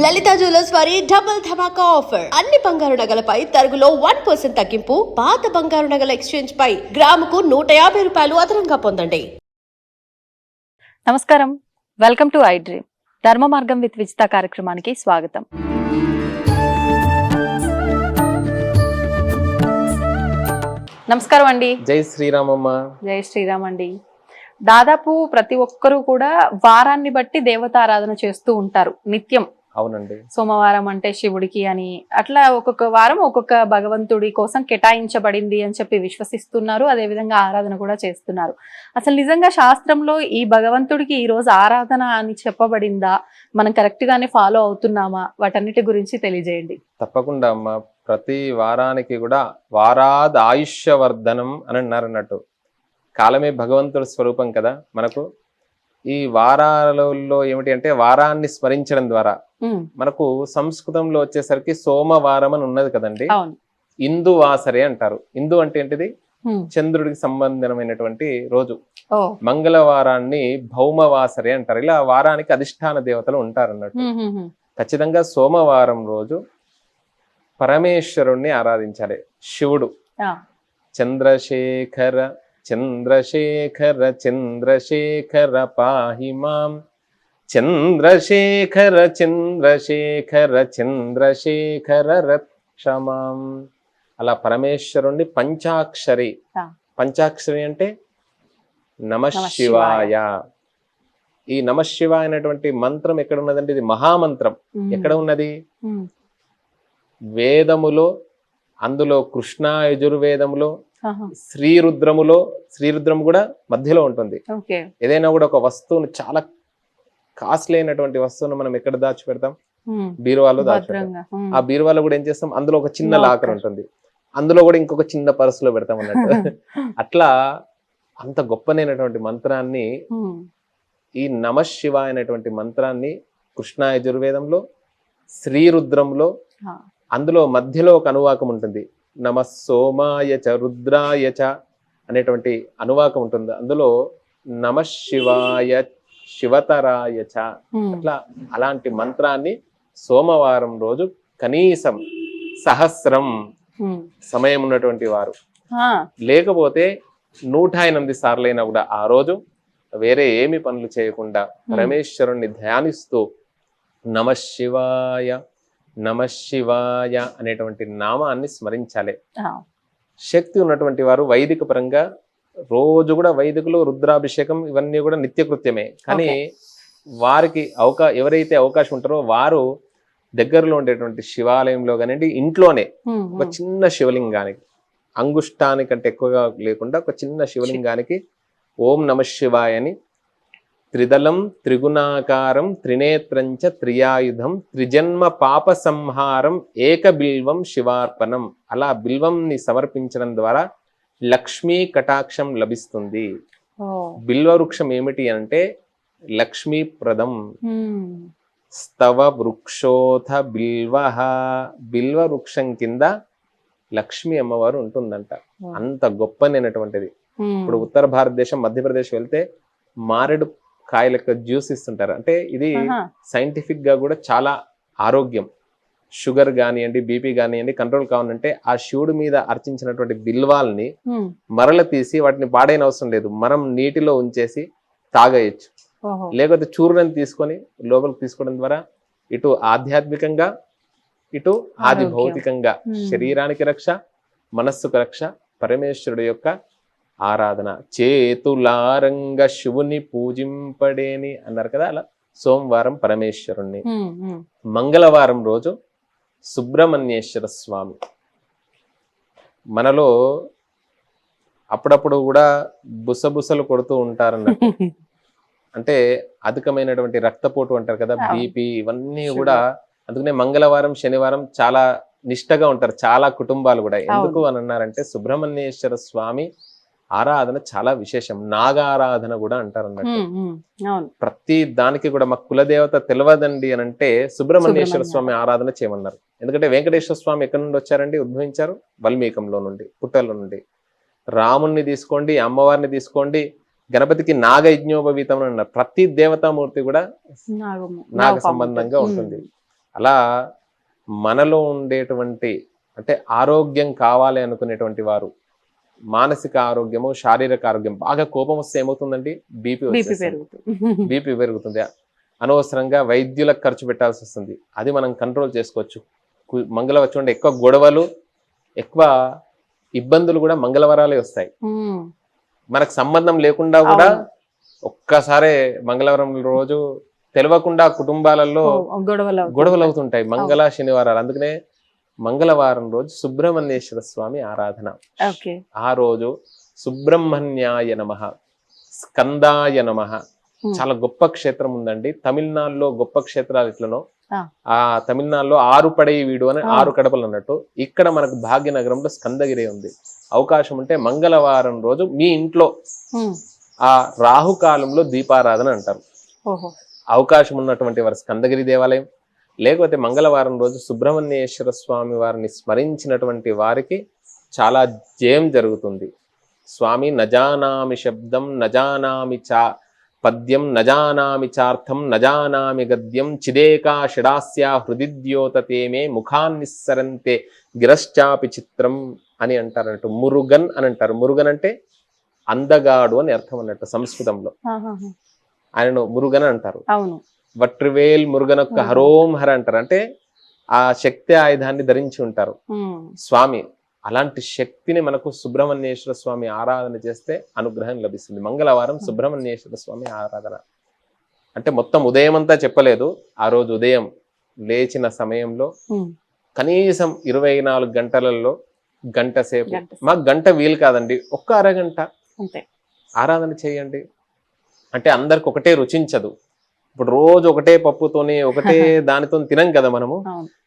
లలిత jewellers వారి double ధమాకా offer. అన్ని బంగారు నగలపై తరుగులో 1% తగ్గింపు. పాత బంగారు నగల ఎక్స్చేంజ్ పై గ్రాముకు 150 రూపాయలు అదనంగా పొందండి. నమస్కారం, వెల్కమ్ టు ఐ డ్రీమ్. ధర్మ మార్గం విత్ విజిత కార్యక్రమానికి స్వాగతం. నమస్కారం అండి. జై శ్రీరామమ్మ. జై శ్రీరామ్ అండి. దాదాపు ప్రతి ఒక్కరూ కూడా వారాన్ని బట్టి దేవతారాధన చేస్తూ ఉంటారు నిత్యం. అవునండి. సోమవారం అంటే శివుడికి అని, అట్లా ఒక్కొక్క వారం ఒక్కొక్క భగవంతుడి కోసం కేటాయించబడింది అని చెప్పి విశ్వసిస్తున్నారు. అదే విధంగా ఆరాధన కూడా చేస్తున్నారు. అసలు నిజంగా శాస్త్రంలో ఈ భగవంతుడికి ఈ రోజు ఆరాధన అని చెప్పబడిందా? మనం కరెక్ట్ గానే ఫాలో అవుతున్నామా? వాటన్నిటి గురించి తెలియజేయండి. తప్పకుండా అమ్మ. ప్రతి వారానికి కూడా వారాద్ ఆయుష్యవర్ధనం అని అన్నారు అన్నట్టు. కాలమే భగవంతుడి స్వరూపం కదా మనకు. ఈ వారాలలో ఏమిటి అంటే వారాన్ని స్మరించడం ద్వారా మనకు సంస్కృతంలో వచ్చేసరికి సోమవారం అని ఉన్నది కదండి. ఇందు వాసరే అంటారు. ఇందు అంటే ఏంటిది? చంద్రుడికి సంబంధమైనటువంటి రోజు. మంగళవారాన్ని భౌమవాసరే అంటారు. ఇలా వారానికి అధిష్టాన దేవతలు ఉంటారు అన్నట్టు. ఖచ్చితంగా సోమవారం రోజు పరమేశ్వరుణ్ణి ఆరాధించాలి. శివుడు చంద్రశేఖర చంద్రశేఖర చంద్రశేఖర పాహి మాం, చంద్రశేఖర చంద్రశేఖర చంద్రశేఖర రక్షమాం. అలా పరమేశ్వరుణ్ణి పంచాక్షరి. పంచాక్షరి అంటే నమశివాయ. ఈ నమశివాయ అనేటువంటి మంత్రం ఎక్కడ ఉన్నదంటే ఇది మహామంత్రం. ఎక్కడ ఉన్నది? వేదములో, అందులో కృష్ణ యజుర్వేదములో, శ్రీరుద్రములో. శ్రీరుద్రం కూడా మధ్యలో ఉంటుంది. ఏదైనా కూడా ఒక వస్తువును, చాలా కాస్ట్లీ అయినటువంటి వస్తువును మనం ఎక్కడ దాచి పెడతాం? బీరువాలో దాచి పెడతాం. ఆ బీరువాలో కూడా ఏం చేస్తాం? అందులో ఒక చిన్న లాకర్ ఉంటుంది, అందులో కూడా ఇంకొక చిన్న పర్సులో పెడతాం అన్నట్టు. అట్లా అంత గొప్పనైనటువంటి మంత్రాన్ని, ఈ నమశివ అనేటువంటి మంత్రాన్ని కృష్ణ యజుర్వేదంలో, శ్రీరుద్రంలో, అందులో మధ్యలో ఒక అనువాకం ఉంటుంది. నమ సోమాయ చ రుద్రాయ చ అనేటువంటి అనువాకం ఉంటుంది. అందులో నమ శివాయ శివతరాయ చ. అట్లా అలాంటి మంత్రాన్ని సోమవారం రోజు కనీసం సహస్రం సమయం ఉన్నటువంటి వారు, లేకపోతే 108 సార్లైనా కూడా ఆ రోజు వేరే ఏమి పనులు చేయకుండా పరమేశ్వరుణ్ణి ధ్యానిస్తూ నమ శివాయ నమశివాయ అనేటువంటి నామాన్ని స్మరించాలి. శక్తి ఉన్నటువంటి వారు వైదిక పరంగా రోజు కూడా వైదికులు రుద్రాభిషేకం ఇవన్నీ కూడా నిత్యకృత్యమే. కానీ వారికి ఎవరైతే అవకాశం ఉంటారో వారు దగ్గరలో ఉండేటువంటి శివాలయంలో కానివ్వండి, ఇంట్లోనే ఒక చిన్న శివలింగానికి, అంగుష్టానికంటే ఎక్కువగా లేకుండా ఒక చిన్న శివలింగానికి ఓం నమ శివాయ అని త్రిదళం త్రిగుణాకారం త్రినేత్రంచ త్రియాయుధం త్రిజన్మ పాప సంహారం ఏక బిల్వం శివార్పణం. అలా బిల్వంని సమర్పించడం ద్వారా లక్ష్మీ కటాక్షం లభిస్తుంది. బిల్వ వృక్షం ఏమిటి అంటే లక్ష్మీప్రదం. స్తవ వృక్షోథ బిల్వః. బిల్వ వృక్షం కింద లక్ష్మీ అమ్మవారు ఉంటుందంట. అంత గొప్పనైనటువంటిది. ఇప్పుడు ఉత్తర భారతదేశం, మధ్యప్రదేశ్ వెళ్తే మారేడు కాయలకు జ్యూస్ ఇస్తుంటారు. అంటే ఇది సైంటిఫిక్ గా కూడా చాలా ఆరోగ్యం. షుగర్ కానివ్వండి, బీపీ కానివ్వండి కంట్రోల్ కావాలంటే ఆ శివుడి మీద అర్చించినటువంటి బిల్వాల్ని మరల తీసి వాటిని పాడైన అవసరం లేదు, మనం నీటిలో ఉంచేసి తాగేయచ్చు. లేకపోతే చూర్ణని తీసుకొని లోపలికి తీసుకోవడం ద్వారా ఇటు ఆధ్యాత్మికంగా, ఇటు ఆది భౌతికంగా శరీరానికి రక్ష, మనస్సుకు రక్ష. పరమేశ్వరుడు యొక్క ఆరాధన. చేతులారంగ శివుని పూజింపడేని అన్నారు కదా. అలా సోమవారం పరమేశ్వరుణ్ణి, మంగళవారం రోజు సుబ్రహ్మణ్యేశ్వర స్వామి. మనలో అప్పుడప్పుడు కూడా బుసబుసలు కొడుతూ ఉంటారన్నట్టు. అంటే అధికమైనటువంటి రక్తపోటు అంటారు కదా, బీపీ, ఇవన్నీ కూడా. అందుకనే మంగళవారం శనివారం చాలా నిష్టగా ఉంటారు చాలా కుటుంబాలు కూడా. ఎందుకు అని అన్నారంటే సుబ్రహ్మణ్యేశ్వర స్వామి ఆరాధన చాలా విశేషం. నాగారాధన కూడా అంటారు అన్నట్టు. ప్రతి దానికి కూడా మా కులదేవత తెలియదండి అని అంటే సుబ్రహ్మణ్యేశ్వర స్వామి ఆరాధన చేయమన్నారు. ఎందుకంటే వెంకటేశ్వర స్వామి ఎక్కడి నుండి వచ్చారండి? ఉద్భవించారు వాల్మీకంలో నుండి, పుట్టల నుండి. రాముణ్ణి తీసుకోండి, అమ్మవారిని తీసుకోండి, గణపతికి నాగయజ్ఞోపవీతం అన్నారు. ప్రతి దేవతామూర్తి కూడా నాగ సంబంధంగా ఉంటుంది. అలా మనలో ఉండేటువంటి అంటే ఆరోగ్యం కావాలి అనుకునేటువంటి వారు మానసిక ఆరోగ్యము శారీరక ఆరోగ్యం బాగా కోపం వస్తే ఏమవుతుందండి బీపీ బీపీ పెరుగుతుంది అనవసరంగా వైద్యులకు ఖర్చు పెట్టాల్సి వస్తుంది అది మనం కంట్రోల్ చేసుకోవచ్చు మంగళవారం చూడండి ఎక్కువ గొడవలు ఎక్కువ ఇబ్బందులు కూడా మంగళవారాలే వస్తాయి మనకు సంబంధం లేకుండా కూడా ఒక్కసారే మంగళవారం రోజు తెలియకుండా కుటుంబాలలో గొడవలు అవుతుంటాయి మంగళ శనివారాలు అందుకనే మంగళవారం రోజు సుబ్రహ్మణ్యేశ్వర స్వామి ఆరాధన ఆ రోజు సుబ్రహ్మణ్యాయ నమః స్కందాయ నమః చాలా గొప్ప క్షేత్రం ఉందండి తమిళనాడులో గొప్ప క్షేత్రాలు ఎట్లనో ఆ తమిళనాడులో 6 పడై వీడు అని 6 కడపలు అన్నట్టు ఇక్కడ మనకు భాగ్యనగరంలో స్కందగిరి ఉంది అవకాశం ఉంటే మంగళవారం రోజు మీ ఇంట్లో ఆ రాహుకాలంలో దీపారాధన అంటారు అవకాశం ఉన్నటువంటి వారు స్కందగిరి దేవాలయం లేకపోతే మంగళవారం రోజు సుబ్రహ్మణ్యేశ్వర స్వామి వారిని స్మరించినటువంటి వారికి చాలా జయం జరుగుతుంది స్వామి నజానామి శబ్దం నజానామి చా పద్యం నజానామి చార్థం నజానామి గద్యం చిదేకా షడాస్యా హృదిద్యోతతేమే ముఖాన్నిస్సరంతే గిరశ్చాపి చిత్రం అని అంటారన్నట్టు మురుగన్ అని అంటారు మురుగన్ అంటే అందగాడు అని అర్థం అన్నట్టు సంస్కృతంలో ఆయనను మురుగన్ అంటారు వట్రివేల్ మురుగనొక్క హరోం హర అంటారు అంటే ఆ శక్తి ఆయుధాన్ని ధరించి ఉంటారు స్వామి అలాంటి శక్తిని మనకు సుబ్రహ్మణ్యేశ్వర స్వామి ఆరాధన చేస్తే అనుగ్రహం లభిస్తుంది మంగళవారం సుబ్రహ్మణ్యేశ్వర స్వామి ఆరాధన అంటే మొత్తం ఉదయం అంతా చెప్పలేదు ఆ రోజు ఉదయం లేచిన సమయంలో కనీసం 24 గంటలలో గంట సేపు మాకు గంట వీలు కాదండి ఒక్క అరగంట ఆరాధన చేయండి అంటే అందరికి ఒకటే రుచించదు ఇప్పుడు రోజు ఒకటే పప్పుతోని ఒకటే దానితో తినం కదా మనము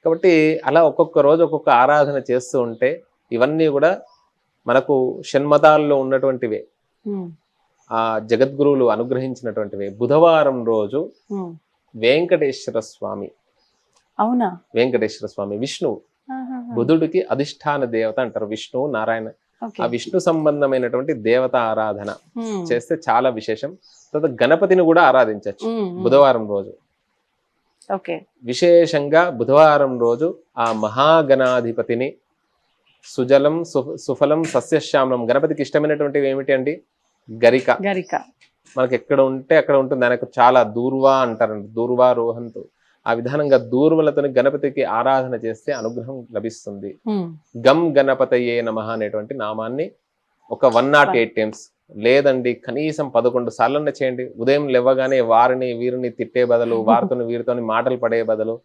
కాబట్టి అలా ఒక్కొక్క రోజు ఒక్కొక్క ఆరాధన చేస్తూ ఉంటే ఇవన్నీ కూడా మనకు షణ్మతాల్లో ఉన్నటువంటివే ఆ జగద్గురువులు అనుగ్రహించినటువంటివే బుధవారం రోజు వెంకటేశ్వర స్వామి వెంకటేశ్వర స్వామి విష్ణువు బుధుడికి అధిష్టాన దేవత అంటారు విష్ణువు నారాయణ ఆ విష్ణు సంబంధమైనటువంటి దేవత ఆరాధన చేస్తే చాలా విశేషం తర్వాత గణపతిని కూడా ఆరాధించవచ్చు బుధవారం రోజు విశేషంగా బుధవారం రోజు ఆ మహాగణాధిపతిని సుజలం సుఫలం సస్యశ్యామలం గణపతికి ఇష్టమైనటువంటివి ఏమిటి అండి గరిక మనకి ఎక్కడ ఉంటే అక్కడ ఉంటుంది ఆయనకు చాలా దూర్వా అంటారండి దూర్వా రోహంతో ఆ విధానంగా దూర్వలతో గణపతికి ఆరాధన చేస్తే అనుగ్రహం లభిస్తుంది గం గణపతయే నమః అనేటువంటి నామాన్ని ఒక 108 టైమ్స్ లేదండి కనీసం 11 సార్లన్నా చేయండి ఉదయం లేవగానే వారిని వీరిని తిట్టే బదులు వారితో వీరితో మాటలు పడే బదులు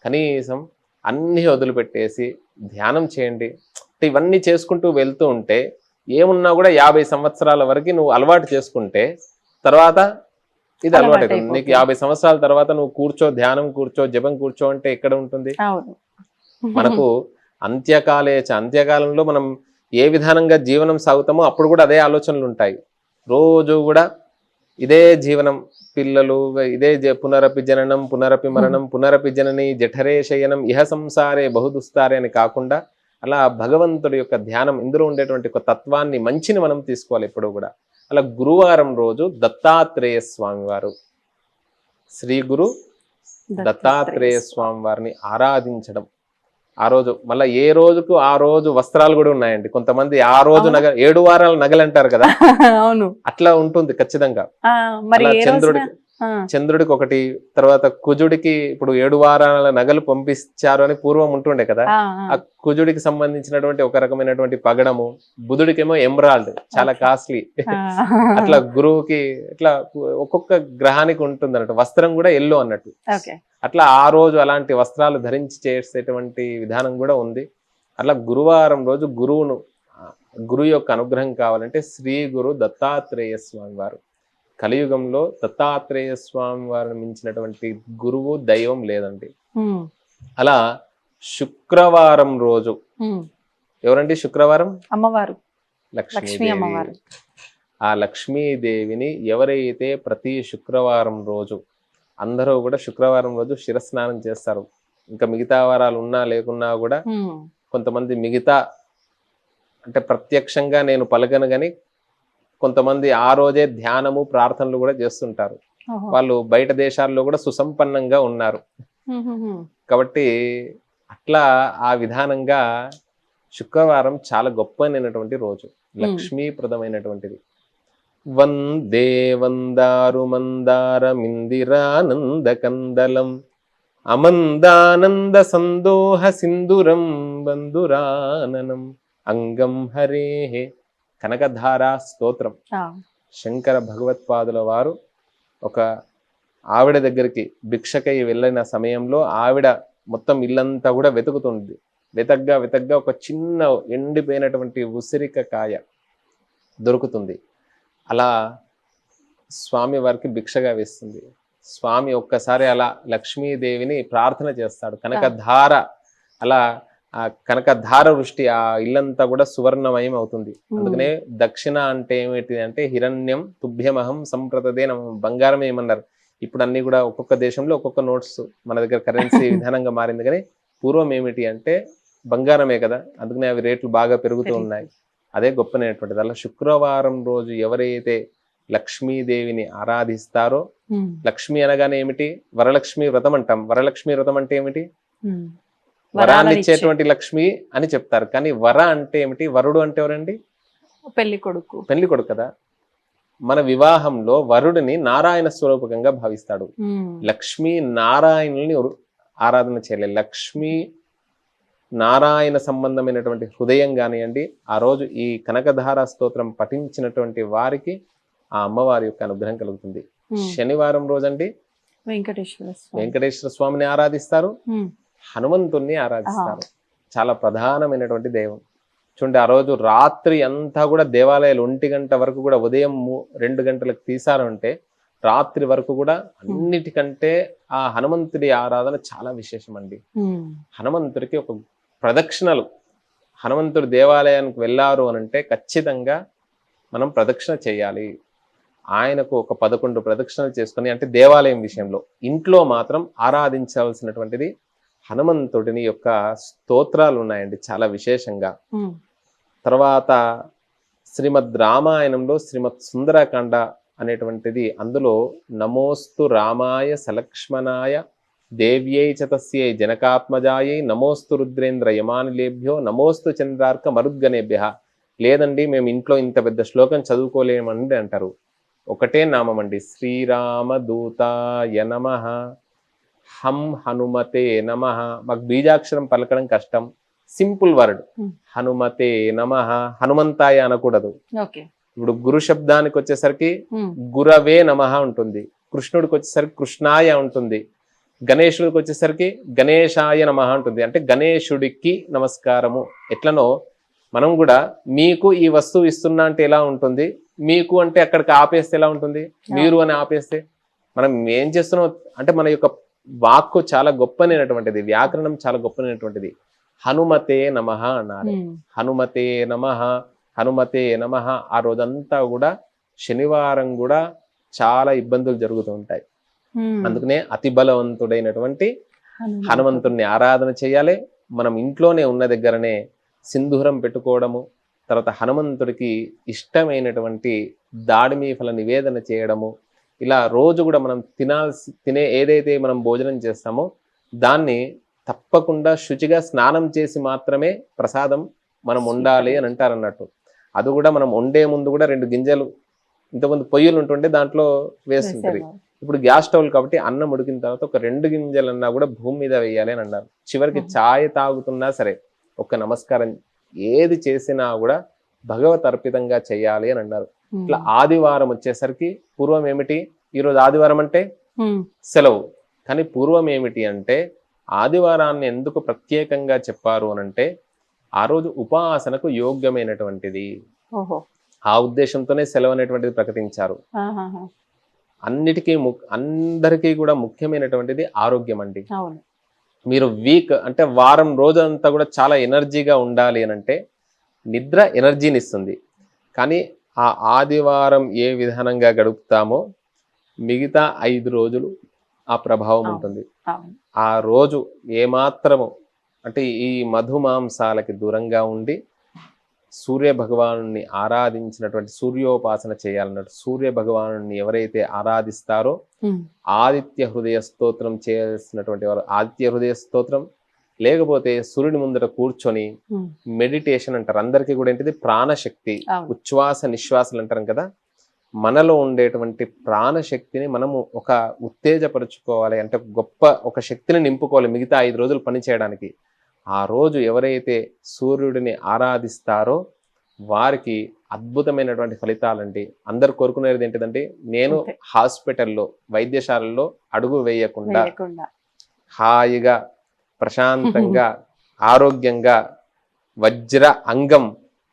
కనీసం అన్ని వదిలిపెట్టేసి ధ్యానం చేయండి ఇవన్నీ చేసుకుంటూ వెళ్తూ ఉంటే ఏమున్నా కూడా 50 సంవత్సరాల వరకు నువ్వు అలవాటు చేసుకుంటే తర్వాత ఇది అలవాటు అవుతుంది నీకు 50 సంవత్సరాల తర్వాత నువ్వు కూర్చో ధ్యానం కూర్చో జపం కూర్చో అంటే ఎక్కడ ఉంటుంది మనకు అంత్యకాలంలో మనం ఏ విధానంగా జీవనం సాగుతామో అప్పుడు కూడా అదే ఆలోచనలు ఉంటాయి రోజు కూడా ఇదే జీవనం పిల్లలు ఇదే పునరపి జననం పునరపి మరణం పునరపి జనని జఠరే శయనం ఇహ సంసారే బహుదుస్తారే అని కాకుండా అలా భగవంతుడి యొక్క ధ్యానం ఇందులో ఉండేటువంటి ఒక తత్వాన్ని మంచిని మనం తీసుకోవాలి ఎప్పుడు కూడా అలా గురువారం రోజు దత్తాత్రేయ స్వామి వారు శ్రీ గురు దత్తాత్రేయ స్వామి వారిని ఆరాధించడం ఆ రోజు మళ్ళీ ఏ రోజుకు ఆ రోజు వస్త్రాలు కూడా ఉన్నాయండి కొంతమంది ఆ రోజు 7 వారాల నగలు అంటారు కదా అట్లా ఉంటుంది ఖచ్చితంగా చంద్రుడికి ఒకటి తర్వాత కుజుడికి ఇప్పుడు 7 వారాల నగలు పంపించారు అని పూర్వం ఉంటుండే కదా ఆ కుజుడికి సంబంధించినటువంటి ఒక రకమైనటువంటి పగడము బుధుడికేమో ఎమరాల్డ్ చాలా కాస్ట్లీ అట్లా గురువుకి ఇట్లా ఒక్కొక్క గ్రహానికి ఉంటుంది అన్నట్టు వస్త్రం కూడా ఎల్లో అన్నట్టు అట్లా ఆ రోజు అలాంటి వస్త్రాలు ధరించి చేసేటువంటి విధానం కూడా ఉంది అట్లా గురువారం రోజు గురువు యొక్క అనుగ్రహం కావాలంటే శ్రీ గురు దత్తాత్రేయ స్వామి వారు కలియుగంలో దత్తాత్రేయ స్వామి వారిని మించినటువంటి గురువు దైవం లేదండి అలా శుక్రవారం రోజు ఎవరండి శుక్రవారం అమ్మవారు లక్ష్మీదేవి ఆ లక్ష్మీదేవిని ఎవరైతే ప్రతి శుక్రవారం రోజు అందరూ కూడా శుక్రవారం రోజు శిరస్నానం చేస్తారు ఇంకా మిగతా వారాలు ఉన్నా లేకున్నా కూడా కొంతమంది మిగతా అంటే ప్రత్యక్షంగా నేను పలకను గాని కొంతమంది ఆ రోజే ధ్యానము ప్రార్థనలు కూడా చేస్తుంటారు వాళ్ళు బయట దేశాల్లో కూడా సుసంపన్నంగా ఉన్నారు కాబట్టి అట్లా ఆ విధానంగా శుక్రవారం చాలా గొప్పనైనటువంటి రోజు, లక్ష్మీప్రదమైనటువంటిది. వందే వందారు మందారమిందిరానందకందలం అమందానంద సందోహ సింధురం బంధురాననం అంగం హరేః. కనకధారా స్తోత్రం. శంకర భగవత్పాదుల వారు ఒక ఆవిడ దగ్గరికి భిక్షకై వెళ్ళిన సమయంలో ఆవిడ మొత్తం ఇల్లంతా కూడా వెతుకుతుంది. వెతగ్గా ఒక చిన్న ఎండిపోయినటువంటి ఉసిరిక కాయ దొరుకుతుంది. అలా స్వామి వారికి భిక్షగా వేస్తుంది. స్వామి ఒక్కసారి అలా లక్ష్మీదేవిని ప్రార్థన చేస్తాడు. కనకధార అలా ఆ కనకధార వృష్టి ఆ ఇల్లంతా కూడా సువర్ణమయం అవుతుంది. అందుకనే దక్షిణ అంటే ఏమిటి అంటే హిరణ్యం తుభ్యమహం సంప్రతదే బంగారం ఏమన్నారు. ఇప్పుడు అన్ని కూడా ఒక్కొక్క దేశంలో ఒక్కొక్క నోట్స్ మన దగ్గర కరెన్సీ విధానంగా మారింది. కానీ పూర్వం ఏమిటి అంటే బంగారమే కదా, అందుకనే అవి రేట్లు బాగా పెరుగుతూ ఉన్నాయి. అదే గొప్పనైనటువంటిది. అలా శుక్రవారం రోజు ఎవరైతే లక్ష్మీదేవిని ఆరాధిస్తారో, లక్ష్మి అనగానే ఏమిటి, వరలక్ష్మి వ్రతం అంటాం. వరలక్ష్మి వ్రతం అంటే ఏమిటి, వరాన్ని ఇచ్చేటువంటి లక్ష్మి అని చెప్తారు. కానీ వర అంటే ఏమిటి, వరుడు అంటే ఎవరండి, పెళ్లి కొడుకు కదా. మన వివాహంలో వరుడిని నారాయణ స్వరూపకంగా భావిస్తాడు. లక్ష్మీ నారాయణుల్ని ఆరాధన చేయలేదు. లక్ష్మీ నారాయణ సంబంధమైనటువంటి హృదయం కానివ్వండి, ఆ రోజు ఈ కనకధార స్తోత్రం పఠించినటువంటి వారికి ఆ అమ్మవారి యొక్క అనుగ్రహం కలుగుతుంది. శనివారం రోజండి వెంకటేశ్వర స్వామిని ఆరాధిస్తారు, హనుమంతుణ్ణి ఆరాధిస్తారు. చాలా ప్రధానమైనటువంటి దైవం. చూడండి, ఆ రోజు రాత్రి అంతా కూడా దేవాలయాలు 1 గంట వరకు కూడా, ఉదయం 2 గంటలకు తీశారు అంటే రాత్రి వరకు కూడా అన్నిటికంటే ఆ హనుమంతుడి ఆరాధన చాలా విశేషం అండి. హనుమంతుడికి ఒక ప్రదక్షిణలు, హనుమంతుడి దేవాలయానికి వెళ్ళారు అనంటే ఖచ్చితంగా మనం ప్రదక్షిణ చేయాలి. ఆయనకు ఒక 11 ప్రదక్షిణలు చేసుకొని, అంటే దేవాలయం విషయంలో. ఇంట్లో మాత్రం ఆరాధించాల్సినటువంటిది హనుమంతుడిని యొక్క స్తోత్రాలు ఉన్నాయండి చాలా విశేషంగా. తర్వాత శ్రీమద్ రామాయణంలో శ్రీమద్ సుందరకాండ అనేటువంటిది, అందులో నమోస్తు రామాయ సలక్ష్మణాయ దేవ్యై చ తస్యై జనకాత్మజాయై నమోస్తు రుద్రేంద్ర యమానులేభ్యో నమోస్తు చంద్రార్క మరుద్గణేభ్య. లేదండి మేము ఇంట్లో ఇంత పెద్ద శ్లోకం చదువుకోలేమండి అంటారు. ఒకటే నామం అండి, శ్రీరామదూతాయ నమః, హం హనుమతే నమః. మాకు బీజాక్షరం పలకడం కష్టం, సింపుల్ వర్డ్ హనుమతే నమః. హనుమంతాయ అనకూడదు. ఇప్పుడు గురు శబ్దానికి వచ్చేసరికి గురవే నమః ఉంటుంది, కృష్ణుడికి వచ్చేసరికి కృష్ణాయ ఉంటుంది, గణేశుడికి వచ్చేసరికి గణేశాయ నమః ఉంటుంది. అంటే గణేశుడికి నమస్కారము. ఎట్లనో మనం కూడా మీకు ఈ వస్తువు ఇస్తున్నా అంటే ఎలా ఉంటుంది, మీకు అంటే అక్కడికి ఆపేస్తే ఎలా ఉంటుంది, మీరు అని ఆపేస్తే మనం ఏం చేస్తున్నాం అంటే మన యొక్క వాక్కు చాలా గొప్పనైనటువంటిది, వ్యాకరణం చాలా గొప్పనైనటువంటిది. హనుమతే నమః అన్నారు. హనుమతే నమః, హనుమతే నమః. ఆ రోజంతా కూడా శనివారం కూడా చాలా ఇబ్బందులు జరుగుతూ ఉంటాయి. అందుకనే అతి బలవంతుడైనటువంటి హనుమంతుడిని ఆరాధన చేయాలి. మనం ఇంట్లోనే ఉన్న దగ్గరనే సింధూరం పెట్టుకోవడము, తర్వాత హనుమంతుడికి ఇష్టమైనటువంటి దాడిమి ఫల నివేదన చేయడము, ఇలా రోజు కూడా మనం తినే ఏదైతే మనం భోజనం చేస్తామో దాన్ని తప్పకుండా శుచిగా స్నానం చేసి మాత్రమే ప్రసాదం మనం వండాలి అని అంటారు అన్నట్టు. అది కూడా మనం వండే ముందు కూడా 2 గింజలు, ఇంతకుముందు పొయ్యిలు ఉంటుండే దాంట్లో వేస్తుంటారు. ఇప్పుడు గ్యాస్ స్టవ్ కాబట్టి అన్నం ఉడికిన తర్వాత ఒక 2 గింజలన్నా కూడా భూమి మీద వేయాలి అని అన్నారు. చివరికి ఛాయ్ తాగుతున్నా సరే ఒక నమస్కారం ఏది చేసినా కూడా భగవత్ అర్పితంగా చేయాలి అని అన్నారు. ఇట్లా ఆదివారం వచ్చేసరికి పూర్వం ఏమిటి, ఈరోజు ఆదివారం అంటే సెలవు, కానీ పూర్వం ఏమిటి అంటే ఆదివారాన్ని ఎందుకు ప్రత్యేకంగా చెప్పారు అనంటే ఆ రోజు ఉపాసనకు యోగ్యమైనటువంటిది. ఆ ఉద్దేశంతోనే సెలవు అనేటువంటిది ప్రకటించారు. అందరికీ కూడా ముఖ్యమైనటువంటిది ఆరోగ్యం అండి. మీరు వీక్ అంటే వారం రోజంతా కూడా చాలా ఎనర్జీగా ఉండాలి అని అంటే నిద్ర ఎనర్జీని ఇస్తుంది. కానీ ఆ ఆదివారం ఏ విధానంగా గడుపుతామో మిగతా 5 రోజులు ఆ ప్రభావం ఉంటుంది. ఆ రోజు ఏమాత్రము అంటే ఈ మధుమాంసాలకి దూరంగా ఉండి సూర్య భగవాను ఆరాధించినటువంటి సూర్యోపాసన చేయాలన్నట్టు సూర్య భగవాను ఎవరైతే ఆరాధిస్తారో ఆదిత్య హృదయ స్తోత్రం చేయాల్సినటువంటి వారు ఆదిత్య హృదయ స్తోత్రం, లేకపోతే సూర్యుని ముందర కూర్చొని మెడిటేషన్ అంటారు. అందరికీ కూడా ఏంటిది ప్రాణశక్తి, ఉచ్ఛ్వాస నిశ్వాసాలు అంటారు కదా, మనలో ఉండేటువంటి ప్రాణశక్తిని మనము ఒక ఉత్తేజపరుచుకోవాలి, అంటే గొప్ప ఒక శక్తిని నింపుకోవాలి మిగతా 5 రోజులు పని చేయడానికి. ఆ రోజు ఎవరైతే సూర్యుడిని ఆరాధిస్తారో వారికి అద్భుతమైనటువంటి ఫలితాలండి. అందరు కోరుకునేది ఏంటిదంటే, నేను హాస్పిటల్లో వైద్యశాలల్లో అడుగు వేయకుండా హాయిగా ప్రశాంతంగా ఆరోగ్యంగా వజ్ర అంగం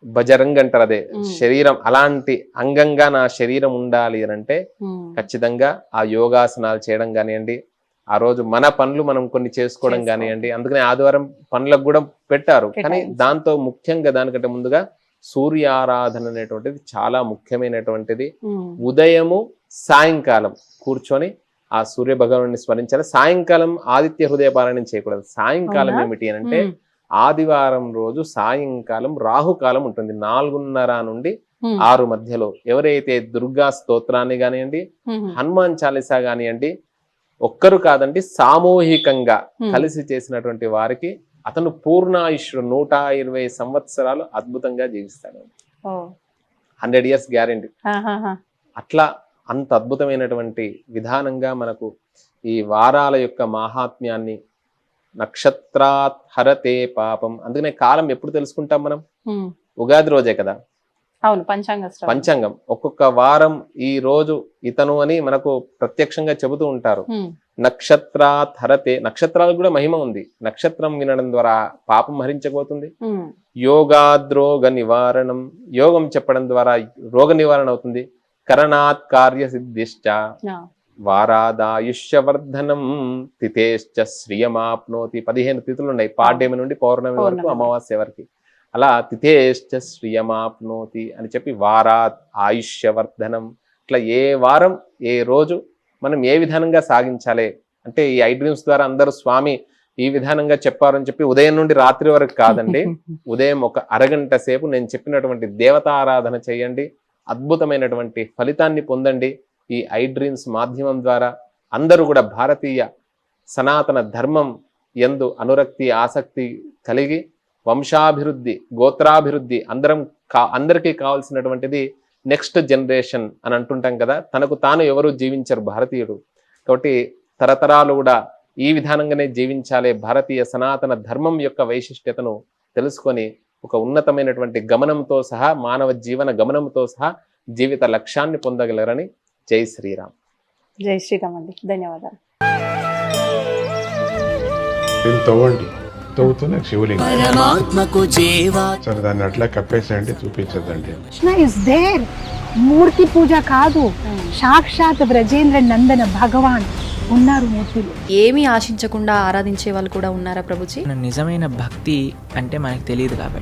బజరంగ్ అంటారు, అదే శరీరం, అలాంటి అంగంగా నా శరీరం ఉండాలి అని అంటే ఖచ్చితంగా ఆ యోగాసనాలు చేయడం కానివ్వండి, ఆ రోజు మన పనులు మనం కొన్ని చేసుకోవడం కానివ్వండి. అందుకనే ఆదివారం పనులకు కూడా పెట్టారు. కానీ దాంతో ముఖ్యంగా దానికంటే ముందుగా సూర్య ఆరాధన అనేటువంటిది చాలా ముఖ్యమైనటువంటిది. ఉదయము సాయంకాలం కూర్చొని ఆ సూర్య భగవాను స్మరించాలి. సాయంకాలం ఆదిత్య హృదయ పారాయణం చేయకూడదు. సాయంకాలం ఏమిటి అని అంటే, ఆదివారం రోజు సాయంకాలం రాహుకాలం ఉంటుంది 4:30 నుండి 6 మధ్యలో. ఎవరైతే దుర్గా స్తోత్రాన్ని కానివ్వండి, హనుమాన్ చాలీసా కానివ్వండి, ఒక్కరు కాదండి సామూహికంగా కలిసి చేసినటువంటి వారికి అతను పూర్ణాయుష్యుడు 120 సంవత్సరాలు అద్భుతంగా జీవిస్తాడు. 100 years గ్యారెంటీ. అట్లా అంత అద్భుతమైనటువంటి విధానంగా మనకు ఈ వారాల యొక్క మాహాత్మ్యాన్ని, నక్షత్రాత్ హరతే పాపం, అందుకనే కాలం ఎప్పుడు తెలుసుకుంటాం మనం? ఉగాది రోజే కదా. అవును, పంచాంగం ఒక్కొక్క వారం ఈ రోజు ఇతను అని మనకు ప్రత్యక్షంగా చెబుతూ ఉంటారు. నక్షత్రాత్ హరతే, నక్షత్రాలకు కూడా మహిమ ఉంది. నక్షత్రం వినడం ద్వారా పాపం హరించబోతుంది. యోగాద్రోగ నివారణం, యోగం చెప్పడం ద్వారా రోగ నివారణ అవుతుంది. కరణాత్ కార్య సిద్ధిశ్చ వారాదాయుష్యవర్ధనం తిథేశ్చ శ్రియమాప్నోతి. 15 తిథులు ఉన్నాయి, పాడ్యమి నుండి పౌర్ణమి వరకు, అమావాస్య వరకు. అలా తిథేశ్చ శ్రియమాప్నోతి అని చెప్పి వారాత్ ఆయుష్యవర్ధనం. ఇట్లా ఏ వారం ఏ రోజు మనం ఏ విధానంగా సాగించాలి అంటే, ఈ ఐ డ్రీమ్స్ ద్వారా అందరూ స్వామి ఈ విధానంగా చెప్పారని చెప్పి ఉదయం నుండి రాత్రి వరకు కాదండి. ఉదయం ఒక అరగంట సేపు నేను చెప్పినటువంటి దేవతా ఆరాధన చేయండి, అద్భుతమైనటువంటి ఫలితాన్ని పొందండి. ఈ ఐ డ్రీమ్స్ మాధ్యమం ద్వారా అందరూ కూడా భారతీయ సనాతన ధర్మం యందు అనురక్తి ఆసక్తి కలిగి వంశాభివృద్ధి, గోత్రాభివృద్ధి, అందరికీ కావాల్సినటువంటిది నెక్స్ట్ జనరేషన్ అని అంటుంటాం కదా. తనకు తాను ఎవరు జీవించరు భారతీయుడు, కాబట్టి తరతరాలు కూడా ఈ విధానంగానే జీవించాలి. భారతీయ సనాతన ధర్మం యొక్క వైశిష్ట్యతను తెలుసుకొని ఒక ఉన్నతమైనటువంటి గమనంతో సహా, మానవ జీవన గమనంతో సహా జీవిత లక్ష్యాన్ని పొందగలరని. జై శ్రీరామ్. జై శ్రీరామ్ అండి, ధన్యవాదాలు. తవ్వండి, తవ్వుతూనే శివలింగం. సరే, దాన్ని అట్లా కప్పేసేయండి, చూపించదండి. Krishna is there. మూర్తి పూజ కాదు, సాక్షాత్ బ్రజేంద్ర నందన భగవాన్ ఉన్నారు మూర్తిలో. ఏమీ ఆశించకుండా ఆరాధించే వాళ్ళు కూడా ఉన్నారా ప్రభుజీ? నిజమైన భక్తి అంటే మనకు తెలియదు కాబట్టి